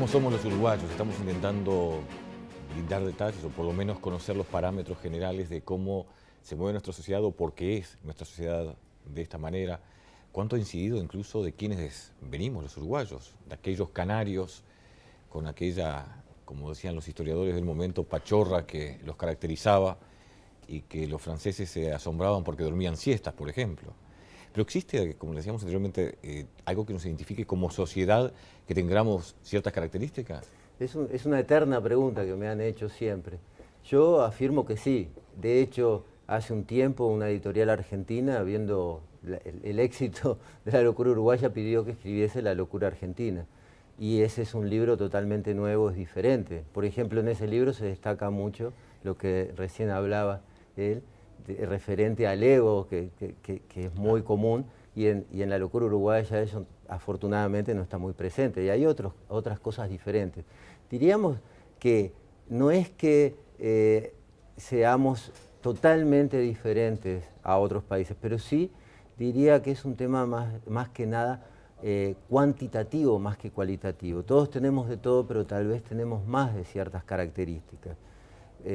¿Cómo somos los uruguayos? Estamos intentando brindar detalles o por lo menos conocer los parámetros generales de cómo se mueve nuestra sociedad o por qué es nuestra sociedad de esta manera. ¿Cuánto ha incidido incluso de quienes venimos los uruguayos? De aquellos canarios con aquella, como decían los historiadores del momento, pachorra que los caracterizaba y que los franceses se asombraban porque dormían siestas, por ejemplo. Pero existe, como decíamos anteriormente, algo que nos identifique como sociedad, que tengamos ciertas características. Es una eterna pregunta que me han hecho siempre. Yo afirmo que sí. De hecho, hace un tiempo una editorial argentina, viendo el éxito de La locura uruguaya, pidió que escribiese La locura argentina. Y ese es un libro totalmente nuevo, es diferente. Por ejemplo, en ese libro se destaca mucho lo que recién hablaba él, referente al ego, que es muy común, y en La locura uruguaya eso afortunadamente no está muy presente. Y hay otras cosas diferentes. Diríamos que no es que seamos totalmente diferentes a otros países, pero sí diría que es un tema más que nada cuantitativo más que cualitativo. Todos tenemos de todo, pero tal vez tenemos más de ciertas características.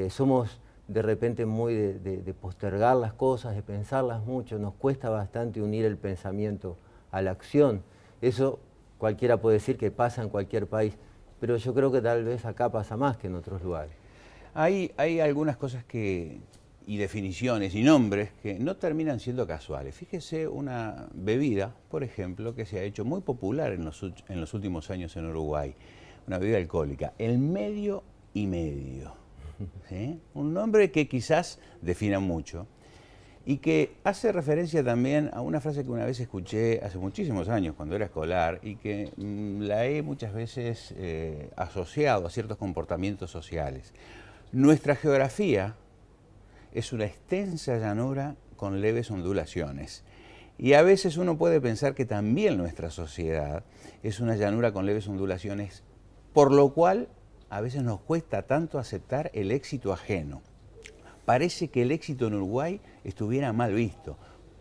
Somos de repente muy de postergar las cosas, de pensarlas mucho, nos cuesta bastante unir el pensamiento a la acción. Eso cualquiera puede decir que pasa en cualquier país, pero yo creo que tal vez acá pasa más que en otros lugares. Hay algunas cosas y definiciones y nombres que no terminan siendo casuales. Fíjese una bebida, por ejemplo, que se ha hecho muy popular en los últimos años en Uruguay, una bebida alcohólica, el medio y medio. ¿Sí? Un nombre que quizás defina mucho y que hace referencia también a una frase que una vez escuché hace muchísimos años cuando era escolar y que la he muchas veces asociado a ciertos comportamientos sociales. Nuestra geografía es una extensa llanura con leves ondulaciones y a veces uno puede pensar que también nuestra sociedad es una llanura con leves ondulaciones, por lo cual a veces nos cuesta tanto aceptar el éxito ajeno. Parece que el éxito en Uruguay estuviera mal visto.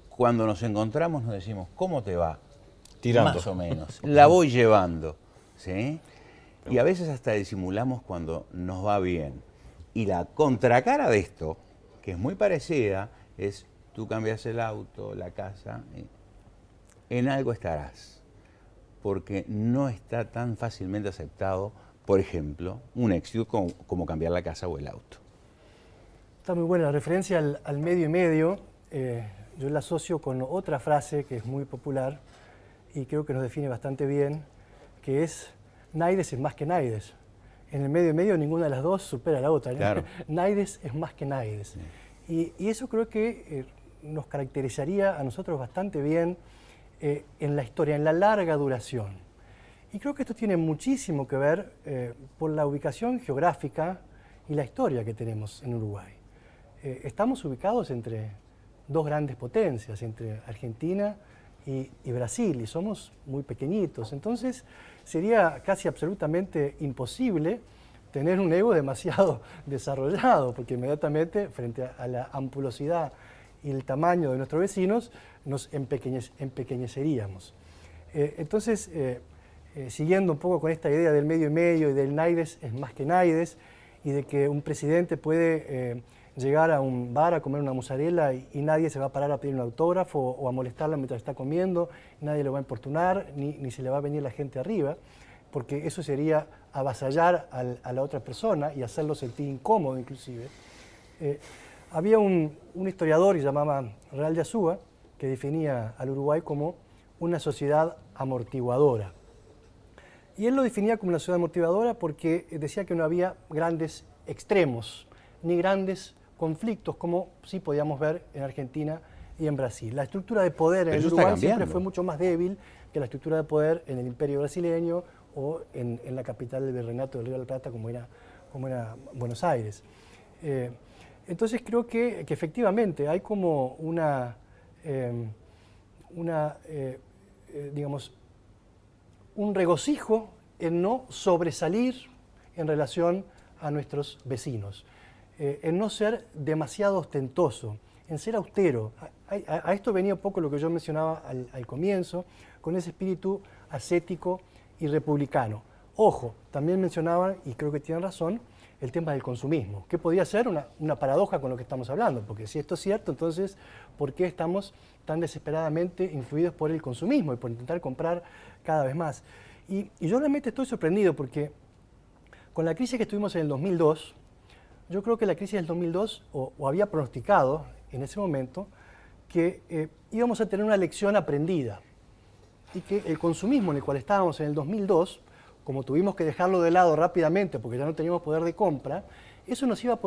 Cuando nos encontramos nos decimos, ¿cómo te va? Tirando. Más o menos. La voy llevando. ¿Sí? Y a veces hasta disimulamos cuando nos va bien. Y la contracara de esto, que es muy parecida, es tú cambias el auto, la casa, en algo estarás. Porque no está tan fácilmente aceptado, por ejemplo, un éxito como cambiar la casa o el auto. Está muy buena la referencia al medio y medio. Yo la asocio con otra frase que es muy popular y creo que nos define bastante bien, que es naides es más que naides. En el medio y medio ninguna de las dos supera a la otra, ¿no? Claro. Naides es más que naides. Sí. Y eso creo que nos caracterizaría a nosotros bastante bien en la historia, en la larga duración. Y creo que esto tiene muchísimo que ver por la ubicación geográfica y la historia que tenemos en Uruguay. Estamos ubicados entre dos grandes potencias, entre Argentina y Brasil, y somos muy pequeñitos. Entonces sería casi absolutamente imposible tener un ego demasiado desarrollado, porque inmediatamente frente a la ampulosidad y el tamaño de nuestros vecinos nos empequeñeceríamos. Entonces, siguiendo un poco con esta idea del medio y medio y del naides es más que naides y de que un presidente puede llegar a un bar a comer una mozzarella y nadie se va a parar a pedir un autógrafo o a molestarlo mientras está comiendo, nadie lo va a importunar ni se le va a venir la gente arriba, porque eso sería avasallar a la otra persona y hacerlo sentir incómodo inclusive. Había un historiador que se llamaba Real de Azúa que definía al Uruguay como una sociedad amortiguadora. Y él lo definía como una sociedad amortiguadora porque decía que no había grandes extremos, ni grandes conflictos, como sí podíamos ver en Argentina y en Brasil. La estructura de poder en el Uruguay siempre fue mucho más débil que la estructura de poder en el Imperio brasileño o en la capital del Virreinato del Río de la Plata, como era Buenos Aires. Entonces creo que efectivamente hay como digamos, un regocijo en no sobresalir en relación a nuestros vecinos, en no ser demasiado ostentoso, en ser austero. A esto venía un poco lo que yo mencionaba al comienzo, con ese espíritu ascético y republicano. Ojo, también mencionaban, y creo que tienen razón, el tema del consumismo, que podría ser una paradoja con lo que estamos hablando, porque si esto es cierto, entonces, ¿por qué estamos tan desesperadamente influidos por el consumismo y por intentar comprar cada vez más? Y yo realmente estoy sorprendido porque con la crisis que tuvimos en el 2002, yo creo que la crisis del 2002 o había pronosticado en ese momento que íbamos a tener una lección aprendida y que el consumismo en el cual estábamos en el 2002, como tuvimos que dejarlo de lado rápidamente porque ya no teníamos poder de compra, eso nos iba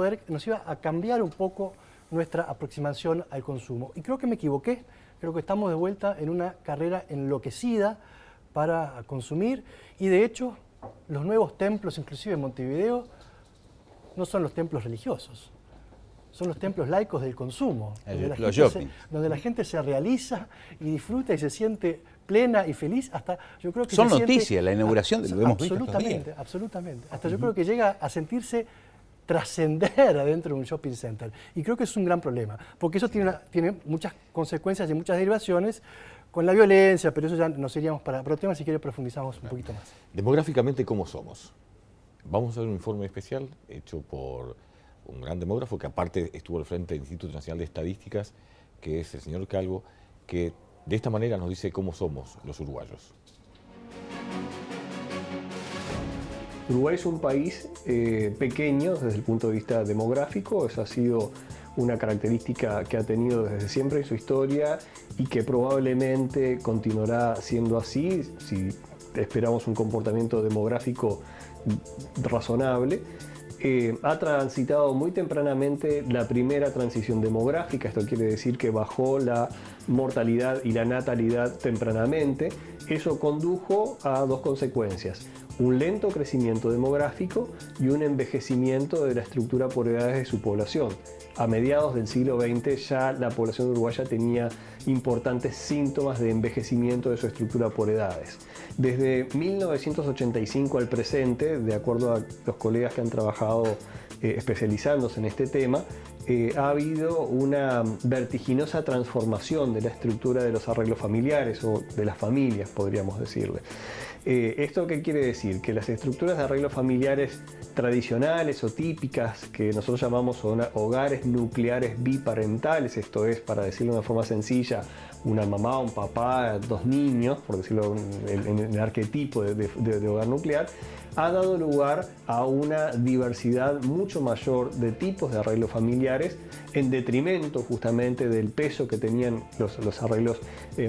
a cambiar un poco nuestra aproximación al consumo. Y creo que me equivoqué, creo que estamos de vuelta en una carrera enloquecida para consumir y de hecho los nuevos templos, inclusive en Montevideo, no son los templos religiosos, son los templos laicos del consumo, donde la gente se realiza y disfruta y se siente plena y feliz, hasta yo creo que son noticias, la inauguración, lo hemos visto estos días. Absolutamente. Hasta yo creo que llega a sentirse trascender adentro de un shopping center. Y creo que es un gran problema, porque eso tiene muchas consecuencias y muchas derivaciones con la violencia, pero eso ya nos iríamos para otro tema, si quiere profundizamos un poquito más. Demográficamente, ¿cómo somos? Vamos a hacer un informe especial hecho por un gran demógrafo que aparte estuvo al frente del Instituto Nacional de Estadísticas, que es el señor Calvo, que de esta manera nos dice cómo somos los uruguayos. Uruguay es un país pequeño desde el punto de vista demográfico, esa ha sido una característica que ha tenido desde siempre en su historia y que probablemente continuará siendo así si esperamos un comportamiento demográfico razonable. Ha transitado muy tempranamente la primera transición demográfica, esto quiere decir que bajó la mortalidad y la natalidad tempranamente. Eso condujo a dos consecuencias: un lento crecimiento demográfico y un envejecimiento de la estructura por edades de su población. A mediados del siglo XX ya la población uruguaya tenía importantes síntomas de envejecimiento de su estructura por edades. Desde 1985 al presente, de acuerdo a los colegas que han trabajado especializándose en este tema, ha habido una vertiginosa transformación de la estructura de los arreglos familiares o de las familias, podríamos decirle. ¿Esto qué quiere decir? Que las estructuras de arreglos familiares tradicionales o típicas, que nosotros llamamos hogares nucleares biparentales, esto es, para decirlo de una forma sencilla, una mamá, un papá, dos niños, por decirlo en el arquetipo de hogar nuclear, ha dado lugar a una diversidad mucho mayor de tipos de arreglos familiares en detrimento justamente del peso que tenían los arreglos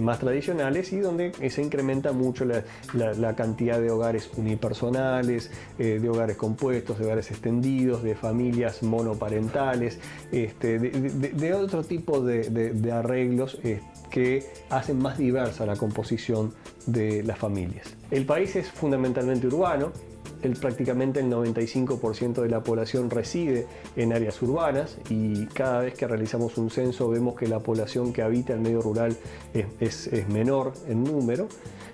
más tradicionales y donde se incrementa mucho la cantidad de hogares unipersonales, de hogares compuestos, de hogares extendidos, de familias monoparentales, de otro tipo de arreglos que hacen más diversa la composición de las familias. El país es fundamentalmente urbano. Prácticamente el 95% de la población reside en áreas urbanas y cada vez que realizamos un censo vemos que la población que habita el medio rural es menor en número.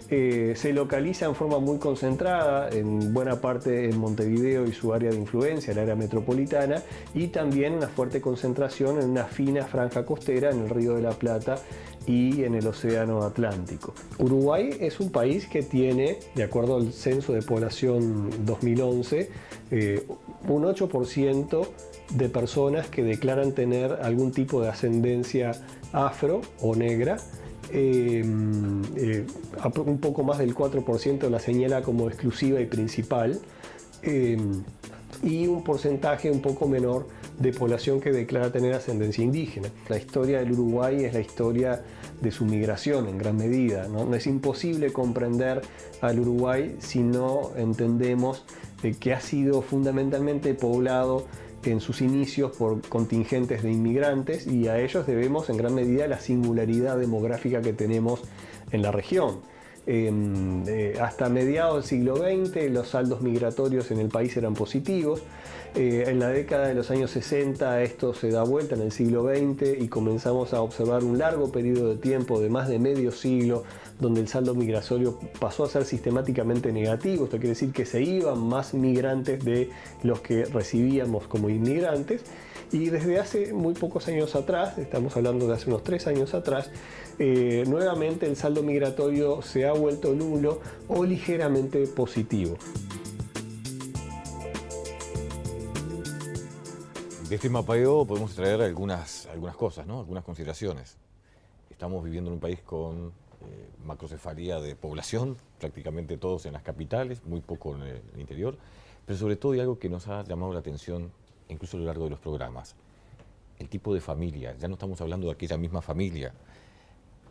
Se localiza en forma muy concentrada en buena parte en Montevideo y su área de influencia, el área metropolitana, y también una fuerte concentración en una fina franja costera en el Río de la Plata y en el Océano Atlántico. Uruguay es un país que tiene, de acuerdo al Censo de Población 2011, un 8% de personas que declaran tener algún tipo de ascendencia afro o negra. Un poco más del 4% la señala como exclusiva y principal, y un porcentaje un poco menor de población que declara tener ascendencia indígena. La historia del Uruguay es la historia de su migración en gran medida, ¿no? Es imposible comprender al Uruguay si no entendemos que ha sido fundamentalmente poblado en sus inicios por contingentes de inmigrantes y a ellos debemos en gran medida la singularidad demográfica que tenemos en la región. Hasta mediados del siglo XX los saldos migratorios en el país eran positivos. En la década de los años 60 esto se da vuelta en el siglo XX y comenzamos a observar un largo periodo de tiempo de más de medio siglo donde el saldo migratorio pasó a ser sistemáticamente negativo. Esto quiere decir que se iban más migrantes de los que recibíamos como inmigrantes. Y desde hace muy pocos años atrás, estamos hablando de hace unos 3 años atrás, nuevamente el saldo migratorio se ha vuelto nulo o ligeramente positivo. De este mapeo podemos traer algunas cosas, ¿no? Algunas consideraciones. Estamos viviendo en un país con macrocefalía de población, prácticamente todos en las capitales, muy poco en el interior, pero sobre todo hay algo que nos ha llamado la atención incluso a lo largo de los programas, el tipo de familia. Ya no estamos hablando de aquella misma familia,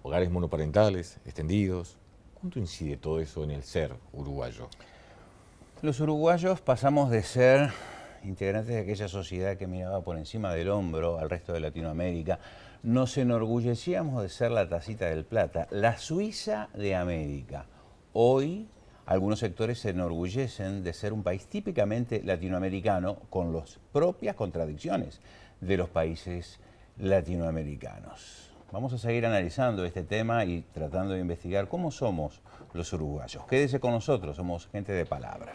hogares monoparentales, extendidos. ¿Cuánto incide todo eso en el ser uruguayo? Los uruguayos pasamos de ser integrantes de aquella sociedad que miraba por encima del hombro al resto de Latinoamérica. Nos enorgullecíamos de ser la tacita del plata, la Suiza de América. Hoy, algunos sectores se enorgullecen de ser un país típicamente latinoamericano, con las propias contradicciones de los países latinoamericanos. Vamos a seguir analizando este tema y tratando de investigar cómo somos los uruguayos. Quédese con nosotros, somos gente de palabra.